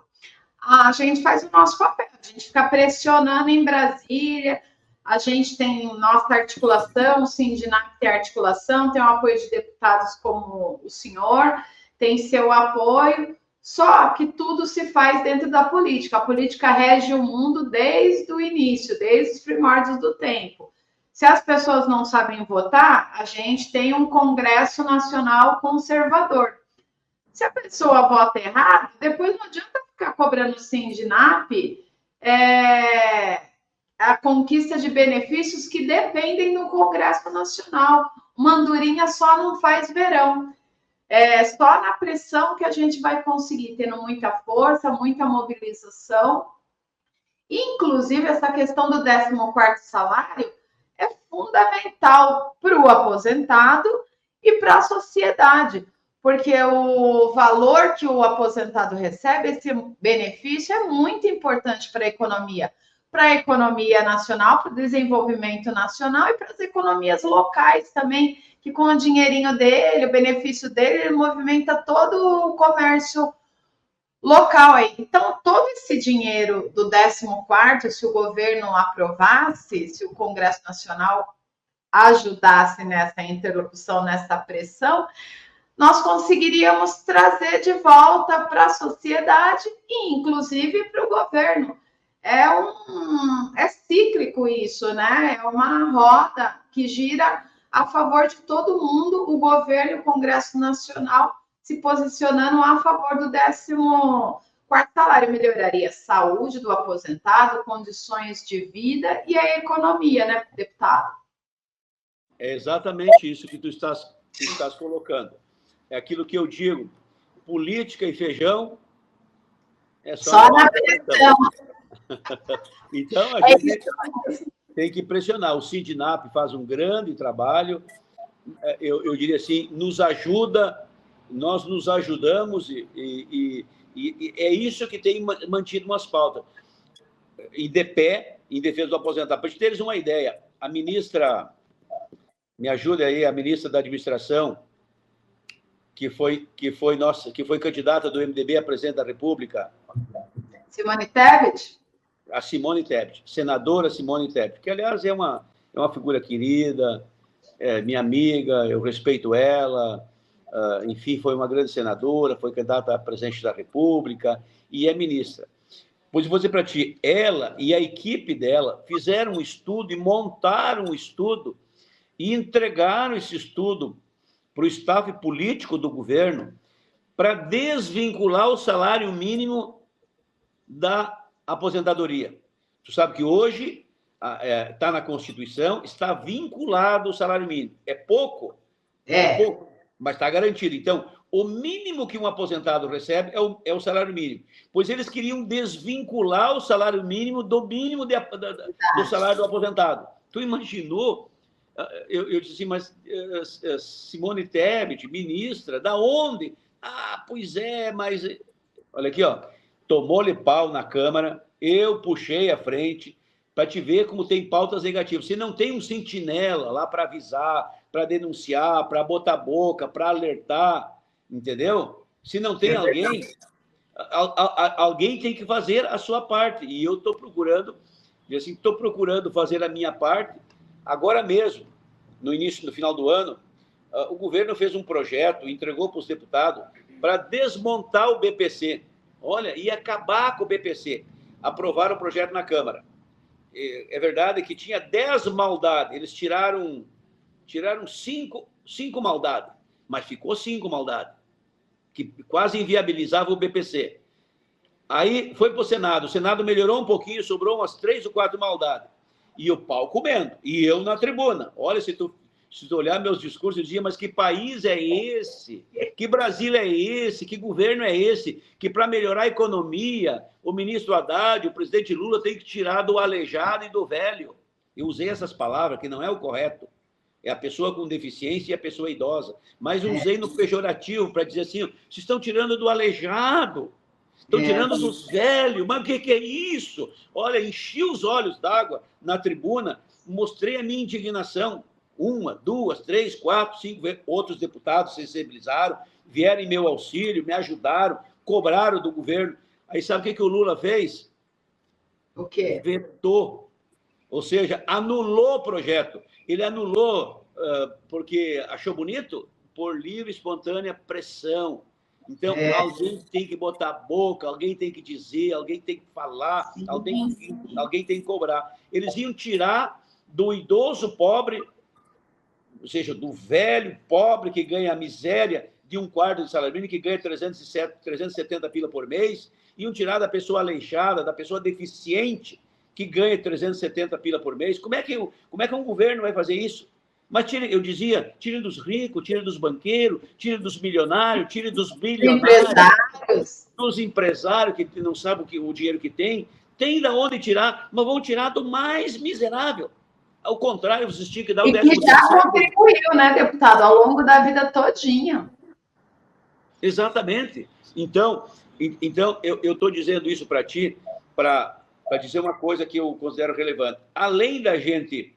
A gente faz o nosso papel, a gente fica pressionando em Brasília, a gente tem nossa articulação, o Sindinap tem articulação, tem o apoio de deputados como o senhor, tem seu apoio. Só que tudo se faz dentro da política. A política rege o mundo desde o início, desde os primórdios do tempo. Se as pessoas não sabem votar, a gente tem um Congresso Nacional conservador. Se a pessoa vota errado, depois não adianta ficar cobrando o Sindinap a conquista de benefícios que dependem do Congresso Nacional. Uma andorinha só não faz verão. É só na pressão que a gente vai conseguir, tendo muita força, muita mobilização, Inclusive, essa questão do 14º salário é fundamental para o aposentado e para a sociedade, porque o valor que o aposentado recebe, esse benefício, é muito importante para a economia nacional, para o desenvolvimento nacional e para as economias locais também, que com o dinheirinho dele, o benefício dele, ele movimenta todo o comércio local aí. Então, todo esse dinheiro do 14º, se o governo aprovasse, se o Congresso Nacional ajudasse nessa interlocução, nessa pressão, nós conseguiríamos trazer de volta para a sociedade e, inclusive, para o governo. É cíclico isso, né? É uma roda que gira a favor de todo mundo, o governo e o Congresso Nacional se posicionando a favor do 14º salário. Melhoraria a saúde do aposentado, condições de vida e a economia, né, deputado? É exatamente isso que tu estás colocando. É aquilo que eu digo, política e feijão é só na pressão. Então, a gente tem que pressionar. O Sindinap faz um grande trabalho, eu diria assim, nos ajuda, nós nos ajudamos e é isso que tem mantido umas pautas. E de pé, em defesa do aposentado. Para teres uma ideia, a ministra, me ajuda aí, a ministra da Administração, que foi candidata do MDB a presidente da República. Simone Tebet? A Simone Tebet, senadora Simone Tebet, que, aliás, é uma figura querida, minha amiga, eu respeito ela, enfim, foi uma grande senadora, foi candidata a presidente da República e é ministra. Pois vou dizer para ti, ela e a equipe dela fizeram um estudo e montaram um estudo e entregaram esse estudo para o staff político do governo para desvincular o salário mínimo da aposentadoria. Tu sabe que hoje está na Constituição, está vinculado o salário mínimo. É pouco? É pouco, mas está garantido. Então, o mínimo que um aposentado recebe é o salário mínimo. Pois eles queriam desvincular o salário mínimo do mínimo do salário do aposentado. Tu imaginou? Eu disse assim, mas Simone Tebet, ministra, da onde? Ah, pois é, mas... Olha aqui, ó. Tomou-lhe pau na Câmara, eu puxei à frente, para te ver como tem pautas negativas. Se não tem um sentinela lá para avisar, para denunciar, para botar boca, para alertar, entendeu? Se não tem alguém tem que fazer a sua parte. E eu estou procurando fazer a minha parte. Agora mesmo, no final do ano, o governo fez um projeto, entregou para os deputados, para desmontar o BPC. Olha, ia acabar com o BPC. Aprovaram o projeto na Câmara. É verdade que tinha 10 maldades, eles tiraram 5 maldades, mas ficou 5 maldades, que quase inviabilizava o BPC. Aí foi para o Senado melhorou um pouquinho, sobrou umas 3 ou 4 maldades. E o pau comendo, e eu na tribuna. Olha, se tu olhar meus discursos, eu dizia, mas que país é esse? Que Brasil é esse? Que governo é esse? Que para melhorar a economia, o ministro Haddad, o presidente Lula tem que tirar do aleijado e do velho. Eu usei essas palavras, que não é o correto. É a pessoa com deficiência e a pessoa idosa. Mas usei no pejorativo para dizer assim, vocês estão tirando do aleijado, estão tirando dos velhos. Mas o que é isso? Olha, enchi os olhos d'água na tribuna, mostrei a minha indignação. 1, 2, 3, 4, 5 outros deputados se sensibilizaram, vieram em meu auxílio, me ajudaram, cobraram do governo. Aí sabe o que o Lula fez? O quê? Vetou. Ou seja, anulou o projeto. Ele anulou porque achou bonito? Por livre e espontânea pressão. Então, alguém tem que botar a boca, alguém tem que dizer, alguém tem que falar, alguém tem que cobrar. Eles iam tirar do idoso pobre, ou seja, do velho pobre que ganha a miséria de 1/4 do salário mínimo, que ganha 370 pila por mês, iam tirar da pessoa aleijada, da pessoa deficiente, que ganha 370 pila por mês. Como é que um governo vai fazer isso? Mas eu dizia, tire dos ricos, tire dos banqueiros, tire dos milionários, tire dos bilionários, dos empresários que não sabem o dinheiro que tem, Tem de onde tirar, mas vão tirar do mais miserável. Ao contrário, vocês tinham que dar o E que já contribuiu, né, deputado, ao longo da vida todinha. Exatamente. Então eu estou dizendo isso para ti, para dizer uma coisa que eu considero relevante. Além da gente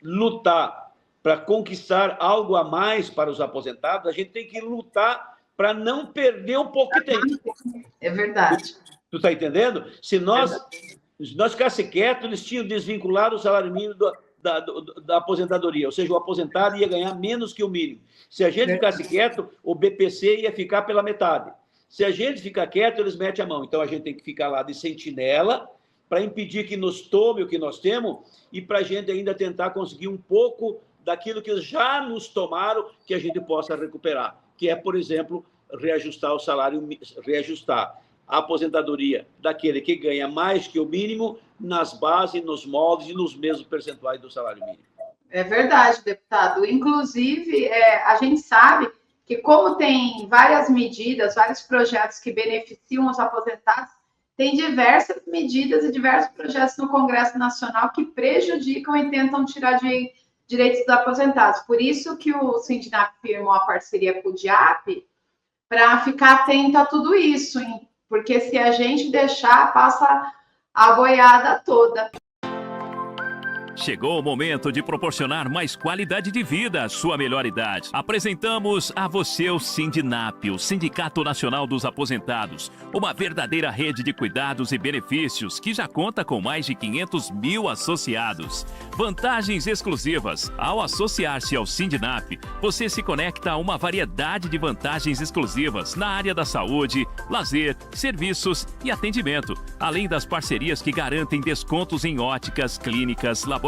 lutar para conquistar algo a mais para os aposentados, a gente tem que lutar para não perder o pouco que tem. É verdade. Tu está entendendo? Se nós ficasse quietos, eles tinham desvinculado o salário mínimo da aposentadoria, ou seja, o aposentado ia ganhar menos que o mínimo. Se a gente ficasse quieto, o BPC ia ficar pela metade. Se a gente ficar quieto, eles metem a mão. Então, a gente tem que ficar lá de sentinela para impedir que nos tome o que nós temos e para a gente ainda tentar conseguir um pouco daquilo que já nos tomaram, que a gente possa recuperar, que é, por exemplo, reajustar o salário, reajustar a aposentadoria daquele que ganha mais que o mínimo nas bases, nos moldes e nos mesmos percentuais do salário mínimo. É verdade, deputado. Inclusive, a gente sabe que como tem várias medidas, vários projetos que beneficiam os aposentados, tem diversas medidas e diversos projetos no Congresso Nacional que prejudicam e tentam tirar direitos dos aposentados. Por isso que o Sindinap firmou a parceria com o DIAP para ficar atento a tudo isso, hein? Porque se a gente deixar, passa a boiada toda. Chegou o momento de proporcionar mais qualidade de vida à sua melhor idade. Apresentamos a você o Sindinap, o Sindicato Nacional dos Aposentados, uma verdadeira rede de cuidados e benefícios que já conta com mais de 500 mil associados. Vantagens exclusivas. Ao associar-se ao Sindinap, você se conecta a uma variedade de vantagens exclusivas na área da saúde, lazer, serviços e atendimento, além das parcerias que garantem descontos em óticas, clínicas, laboratórios,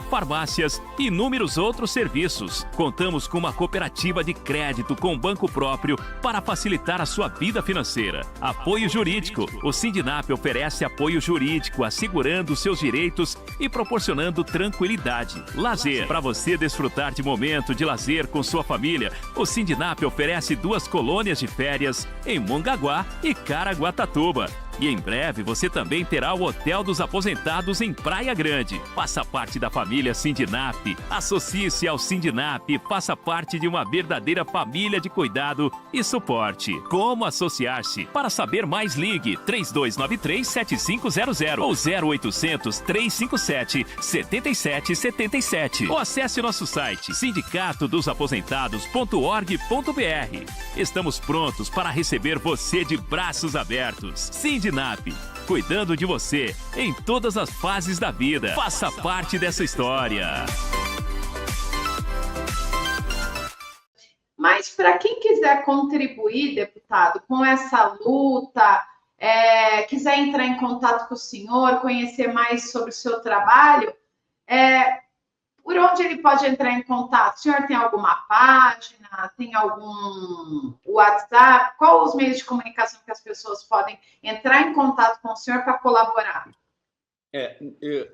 farmácias e inúmeros outros serviços. Contamos com uma cooperativa de crédito com banco próprio para facilitar a sua vida financeira. Apoio jurídico. O Sindinap oferece apoio jurídico, assegurando seus direitos e proporcionando tranquilidade. Lazer. Para você desfrutar de momento de lazer com sua família, o Sindinap oferece 2 colônias de férias em Mongaguá e Caraguatatuba. E em breve você também terá o Hotel dos Aposentados em Praia Grande. Faça parte da família Sindinap. Associe-se ao Sindinap e faça parte de uma verdadeira família de cuidado e suporte. Como associar-se? Para saber mais, ligue 3293-7500 ou 0800-357-7777 ou acesse nosso site sindicatodosaposentados.org.br. Estamos prontos para receber você de braços abertos. Sindinap, cuidando de você em todas as fases da vida. Faça parte dessa história. Mas para quem quiser contribuir, deputado, com essa luta, quiser entrar em contato com o senhor, conhecer mais sobre o seu trabalho, por onde ele pode entrar em contato? O senhor tem alguma página? Tem algum WhatsApp? Quais os meios de comunicação que as pessoas podem entrar em contato com o senhor para colaborar?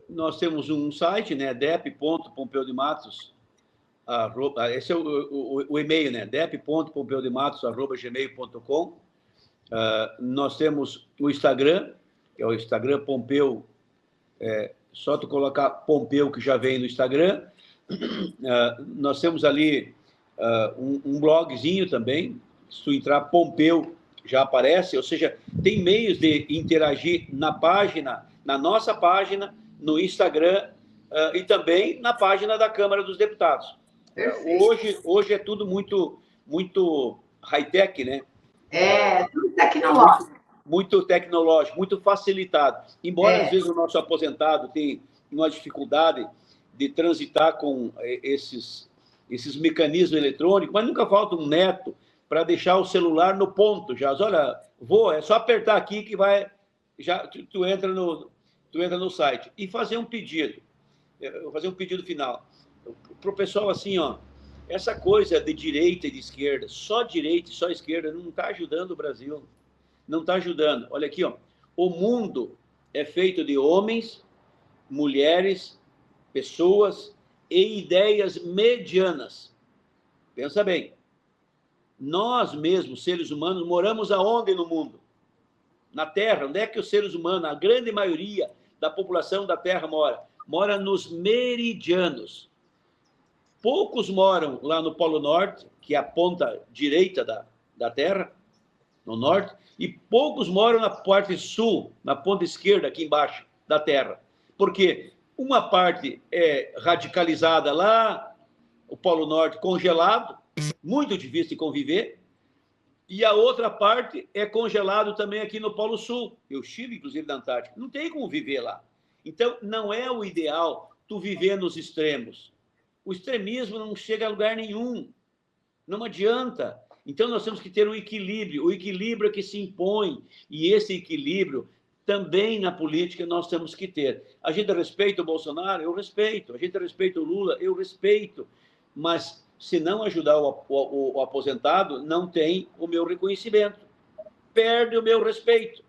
Nós temos um site, né, dep.pompeudematos, esse é o e-mail, né, dep.pompeudematos@gmail.com. Nós temos o Instagram, que é o Instagram Pompeu, só tu colocar Pompeu que já vem no Instagram. Nós temos ali um blogzinho também, se tu entrar Pompeu já aparece, ou seja, tem meios de interagir na página, na nossa página, no Instagram e também na página da Câmara dos Deputados. Hoje é tudo muito, muito high-tech, né? Tudo tecnológico. Muito tecnológico, muito facilitado. Embora, às vezes, o nosso aposentado tenha uma dificuldade de transitar com esses mecanismos eletrônicos, mas nunca falta um neto para deixar o celular no ponto. Já, olha, é só apertar aqui que vai... Já, tu entra no site. E fazer um pedido. Vou fazer um pedido final. Para o pessoal, assim, essa coisa de direita e de esquerda, só direita e só esquerda, não está ajudando o Brasil. Não está ajudando. Olha aqui, o mundo é feito de homens, mulheres, pessoas e ideias medianas. Pensa bem. Nós mesmos, seres humanos, moramos aonde no mundo? na Terra, onde é que os seres humanos, a grande maioria da população da Terra mora? Mora nos meridianos. Poucos moram lá no Polo Norte, que é a ponta direita da Terra, no norte, e poucos moram na parte sul, na ponta esquerda, aqui embaixo da Terra. Porque uma parte é radicalizada lá, o Polo Norte congelado, muito difícil de conviver, e a outra parte é congelado também aqui no Polo Sul. Eu estive, inclusive, na Antártica. Não tem como viver lá. Então, não é o ideal tu viver nos extremos. O extremismo não chega a lugar nenhum. Não adianta. Então, nós temos que ter um equilíbrio. O equilíbrio é que se impõe. E esse equilíbrio, também na política, nós temos que ter. A gente respeita o Bolsonaro? Eu respeito. A gente respeita o Lula? Eu respeito. Mas, se não ajudar o aposentado, não tem o meu reconhecimento. Perde o meu respeito.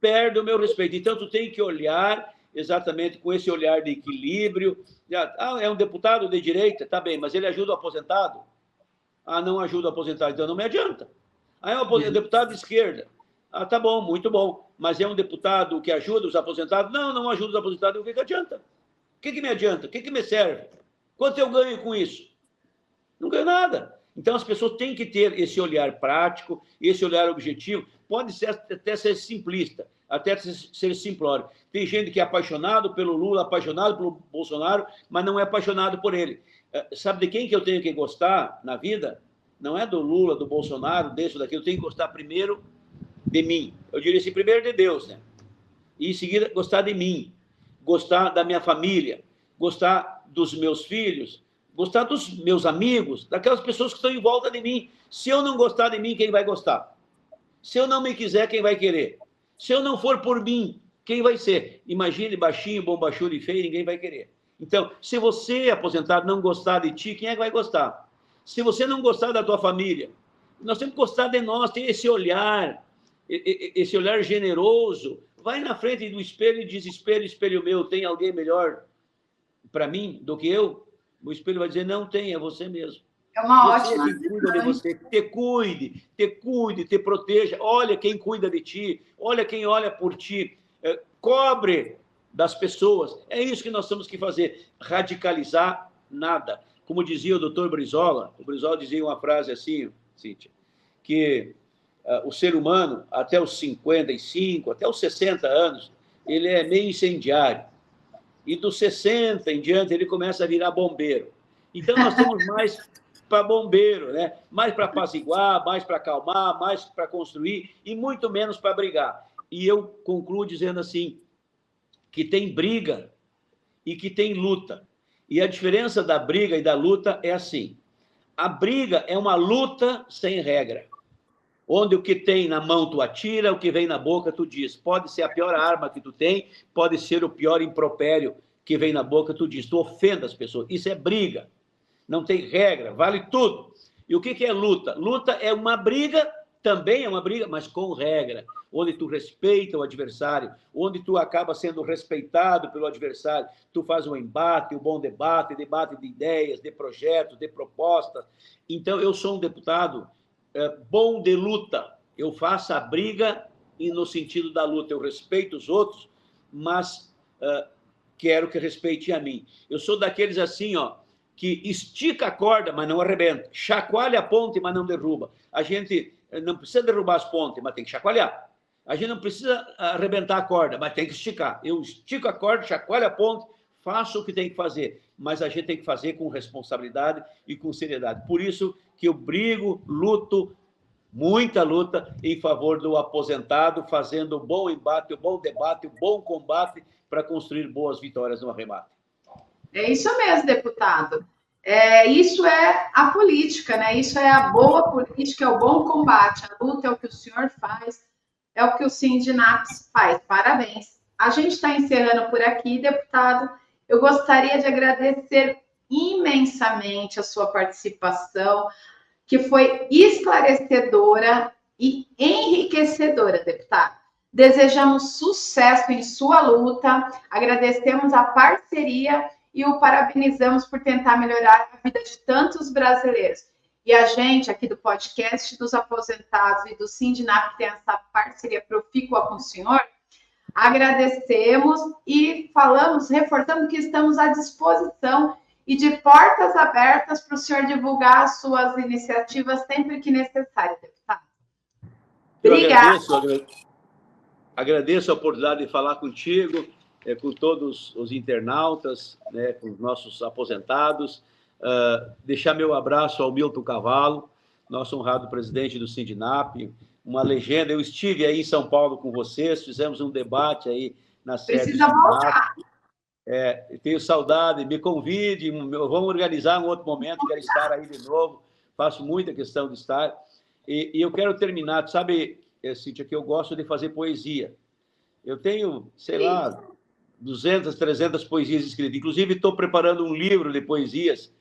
Perde o meu respeito. Então, tu tem que olhar exatamente com esse olhar de equilíbrio. É um deputado de direita? Tá bem, mas ele ajuda o aposentado? Não ajuda o aposentado, então não me adianta. É um deputado de esquerda. Tá bom, muito bom. Mas é um deputado que ajuda os aposentados? Não ajuda os aposentados. O que adianta? O que me adianta? O que me serve? Quanto eu ganho com isso? Não ganho nada. Então, as pessoas têm que ter esse olhar prático, esse olhar objetivo. Pode até ser simplista, até ser simplório. Tem gente que é apaixonado pelo Lula, apaixonado pelo Bolsonaro, mas não é apaixonado por ele. Sabe de quem que eu tenho que gostar na vida? Não é do Lula, do Bolsonaro, desse ou daquilo. Eu tenho que gostar primeiro de mim. Eu diria assim, primeiro de Deus, né? E em seguida, gostar de mim. Gostar da minha família. Gostar dos meus filhos. Gostar dos meus amigos. Daquelas pessoas que estão em volta de mim. Se eu não gostar de mim, quem vai gostar? Se eu não me quiser, quem vai querer? Se eu não for por mim, quem vai ser? Imagine baixinho, bombachudo e feio, ninguém vai querer. Então, se você, aposentado, não gostar de ti, quem é que vai gostar? Se você não gostar da tua família, nós temos que gostar de nós, ter esse olhar generoso. Vai na frente do espelho e diz, espelho meu, tem alguém melhor para mim do que eu? O espelho vai dizer, não tem, é você mesmo. É uma você ótima quem cuida de você. Te cuide, te proteja. Olha quem cuida de ti, olha quem olha por ti. Cobre das pessoas. É isso que nós temos que fazer. Radicalizar nada. Como dizia o doutor Brizola, o Brizola dizia uma frase assim, Cíntia, que o ser humano, até os 55, até os 60 anos, ele é meio incendiário. E dos 60 em diante, ele começa a virar bombeiro. Então, nós temos mais para bombeiro, né? Mais para apaziguar, mais para acalmar, mais para construir e muito menos para brigar. E eu concluo dizendo assim, que tem briga e que tem luta. E a diferença da briga e da luta é assim, a briga é uma luta sem regra, onde o que tem na mão tu atira, o que vem na boca tu diz. Pode ser a pior arma que tu tem, pode ser o pior impropério que vem na boca tu diz. Tu ofende as pessoas. Isso é briga. Não tem regra, vale tudo. E o que é luta? Luta é uma briga, também é uma briga, mas com regra, onde tu respeita o adversário, onde tu acaba sendo respeitado pelo adversário, tu faz um embate, um bom debate de ideias, de projetos, de propostas. Então, eu sou um deputado bom de luta, eu faço a briga e no sentido da luta, eu respeito os outros, mas quero que respeitem a mim. Eu sou daqueles assim, que estica a corda, mas não arrebenta, chacoalha a ponte, mas não derruba. A gente não precisa derrubar as pontes, mas tem que chacoalhar. A gente não precisa arrebentar a corda, mas tem que esticar. Eu estico a corda, chacoalho a ponte, faço o que tem que fazer, mas a gente tem que fazer com responsabilidade e com seriedade. Por isso que eu brigo, luto, muita luta em favor do aposentado, fazendo um bom embate, um bom debate, um bom combate para construir boas vitórias no arremate. É isso mesmo, deputado. Isso é a política, né? Isso é a boa política, é o bom combate. A luta é o que o senhor faz, é o que o Sindinaps faz. Parabéns. A gente está encerrando por aqui, deputado. Eu gostaria de agradecer imensamente a sua participação, que foi esclarecedora e enriquecedora, deputado. Desejamos sucesso em sua luta, agradecemos a parceria e o parabenizamos por tentar melhorar a vida de tantos brasileiros. E a gente aqui do podcast dos aposentados e do Sindinap, que tem essa parceria profícua com o senhor, agradecemos e reforçamos que estamos à disposição e de portas abertas para o senhor divulgar as suas iniciativas sempre que necessário, deputado. Obrigada. Agradeço a oportunidade de falar contigo, com todos os internautas, né, com os nossos aposentados. Deixar meu abraço ao Milton Cavallo, nosso honrado presidente do Sindinap, uma legenda. Eu estive aí em São Paulo com vocês, fizemos um debate aí na sede. Precisa voltar. Tenho saudade, me convide, vamos organizar um outro momento, quero estar aí de novo, faço muita questão de estar. E eu quero terminar, sabe, Cíntia, que eu gosto de fazer poesia. Eu tenho, sei lá, 200, 300 poesias escritas. Inclusive, estou preparando um livro de poesias,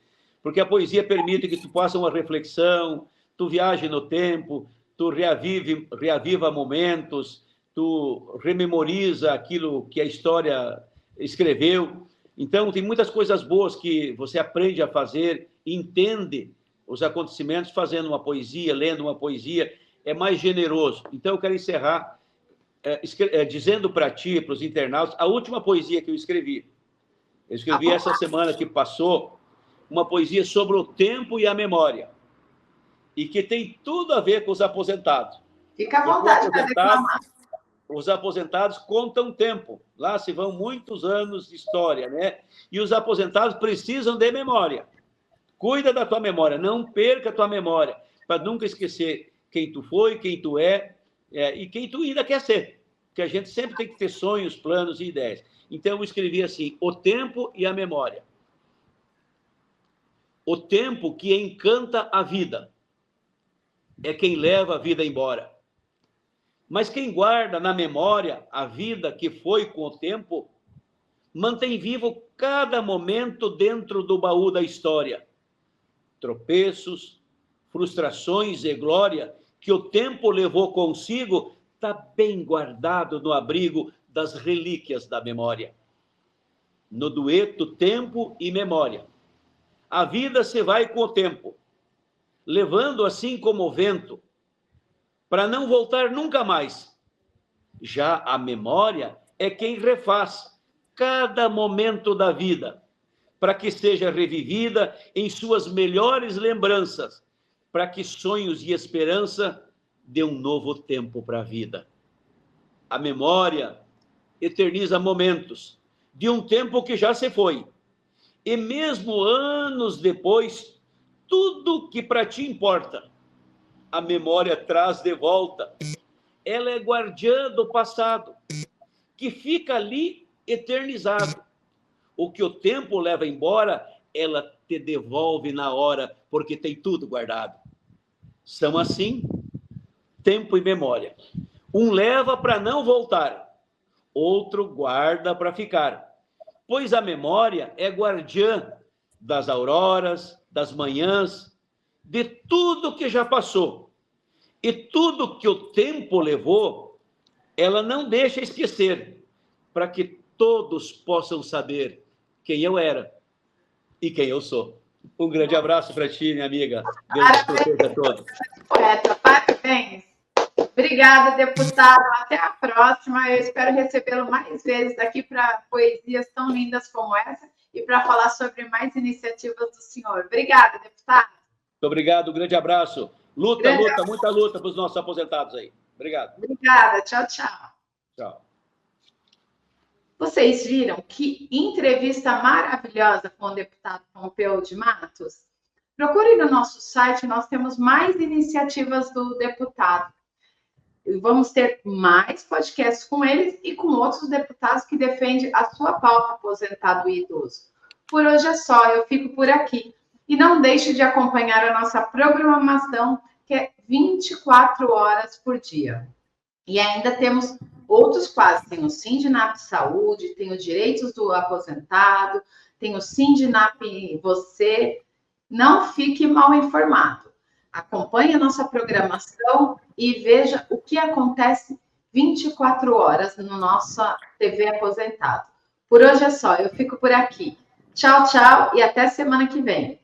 porque a poesia permite que tu faça uma reflexão, tu viaje no tempo, tu reaviva momentos, tu rememoriza aquilo que a história escreveu. Então, tem muitas coisas boas que você aprende a fazer, entende os acontecimentos fazendo uma poesia, lendo uma poesia, é mais generoso. Então, eu quero encerrar dizendo para ti, para os internautas, a última poesia que eu escrevi. Eu escrevi essa semana que passou, uma poesia sobre o tempo e a memória, e que tem tudo a ver com os aposentados. Fica à vontade para reclamar. Os aposentados contam tempo. Lá se vão muitos anos de história, né? E os aposentados precisam de memória. Cuida da tua memória, não perca a tua memória, para nunca esquecer quem tu foi, quem tu é, e quem tu ainda quer ser. Porque a gente sempre tem que ter sonhos, planos e ideias. Então, eu escrevi assim, o tempo e a memória. O tempo que encanta a vida é quem leva a vida embora. Mas quem guarda na memória a vida que foi com o tempo, mantém vivo cada momento dentro do baú da história. Tropeços, frustrações e glória que o tempo levou consigo, está bem guardado no abrigo das relíquias da memória. No dueto tempo e memória, a vida se vai com o tempo, levando assim como o vento, para não voltar nunca mais. Já a memória é quem refaz cada momento da vida, para que seja revivida em suas melhores lembranças, para que sonhos e esperança dê um novo tempo para a vida. A memória eterniza momentos de um tempo que já se foi, e mesmo anos depois, tudo que para ti importa, a memória traz de volta. Ela é guardiã do passado, que fica ali eternizado. O que o tempo leva embora, ela te devolve na hora, porque tem tudo guardado. São assim, tempo e memória. Um leva para não voltar, outro guarda para ficar. Pois a memória é guardiã das auroras, das manhãs, de tudo que já passou. E tudo que o tempo levou, ela não deixa esquecer, para que todos possam saber quem eu era e quem eu sou. Um grande abraço para ti, minha amiga. Deus te proteja a todos. Poeta, parabéns. Obrigada, deputado. Até a próxima. Eu espero recebê-lo mais vezes aqui para poesias tão lindas como essa e para falar sobre mais iniciativas do senhor. Obrigada, deputado. Muito obrigado, um grande abraço. Luta, muita luta para os nossos aposentados aí. Obrigado. Obrigada. Tchau, tchau. Tchau. Vocês viram que entrevista maravilhosa com o deputado Pompeu de Matos? Procure no nosso site, nós temos mais iniciativas do deputado. E vamos ter mais podcasts com eles e com outros deputados que defendem a sua pauta aposentado e idoso. Por hoje é só, eu fico por aqui. E não deixe de acompanhar a nossa programação, que é 24 horas por dia. E ainda temos outros quadros. Tem o Sindinap Saúde, tem os Direitos do Aposentado, tem o Sindinap Você. Não fique mal informado. Acompanhe a nossa programação e veja o que acontece 24 horas no nossa TV Aposentado. Por hoje é só, eu fico por aqui. Tchau, tchau e até semana que vem.